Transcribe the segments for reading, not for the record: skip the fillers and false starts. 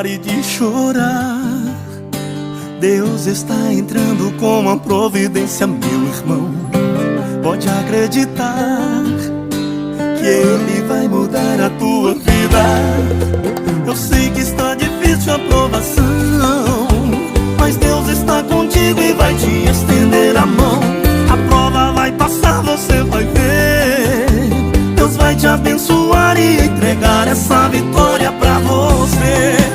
Pare de chorar, Deus está entrando com uma providência, meu irmão. Pode acreditar que Ele vai mudar a tua vida. Eu sei que está difícil a provação, mas Deus está contigo e vai te estender a mão. A prova vai passar, você vai ver. Deus vai te abençoar e entregar essa vitória pra você.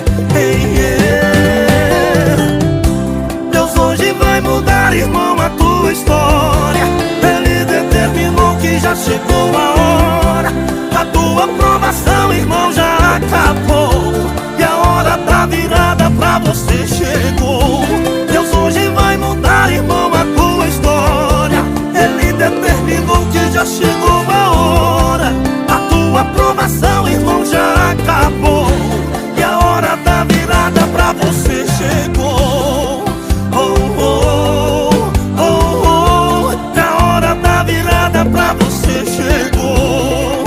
Deus hoje vai mudar, irmão, a tua história. Ele determinou que já chegou a hora. A tua provação, irmão, já acabou, e a hora da virada pra você chegou. Deus hoje vai mudar, irmão, a tua história. Ele determinou que já chegou a hora. A tua provação, irmão, já acabou, e a hora da virada pra você chegou. Oh, oh, oh, oh, oh. A hora da virada pra você chegou.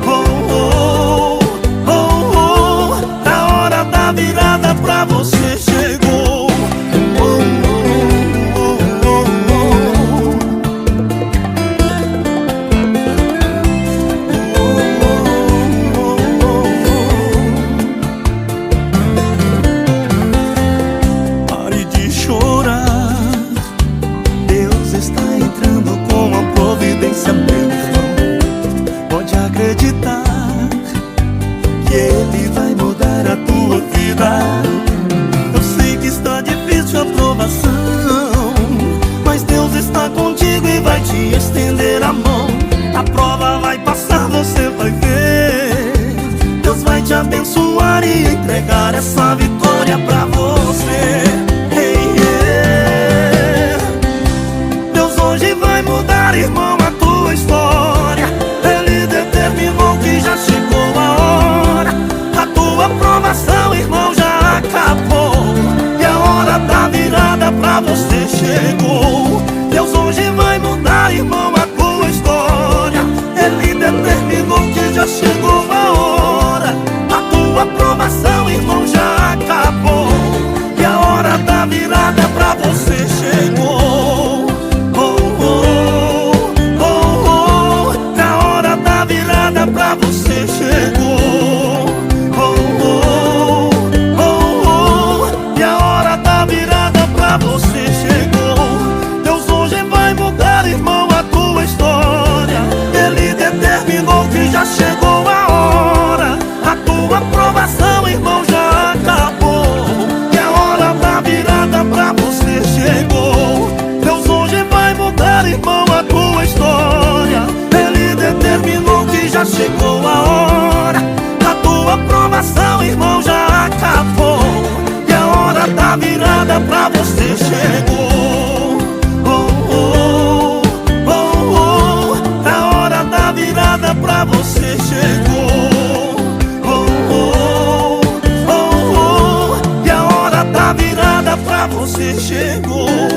Oh, oh, oh, oh. A hora da virada pra você chegou. Oh, oh, oh, oh, oh. Pare de chorar, Deus está entrando com uma providência, meu irmão. Pode acreditar que Ele vai mudar a tua vida. Eu sei que está difícil a provação, mas Deus está contigo e vai te estender a mão. A prova vai passar, você vai ver. Deus vai te abençoar e entregar essa vitória pra você. Deus hoje vai mudar, irmão, a tua história. Ele determinou que já chegou a hora. A tua provação, irmão, já acabou, e a hora da virada pra você chegou. Deus hoje vai mudar, irmão, a tua história. Ele determinou que já chegou a hora. A tua provação, irmão, já acabou, e a hora da virada pra você chegou. Oh, oh, oh, oh. A hora da virada pra você chegou. Oh, oh, oh, oh. E a hora da virada pra você chegou. Deus hoje vai mudar, irmão, a tua história. Ele determinou que já chegou a hora. A tua provação, irmão, já acabou, e a hora da virada pra você chegou. Deus hoje vai mudar, irmão, a tua história. Ele determinou que já chegou a hora. A tua provação, irmão, já acabou, e a hora da virada pra você chegou. Oh, oh, oh, oh. A hora da virada pra você chegou. Oh, oh, oh, oh. E a hora da virada pra você chegou.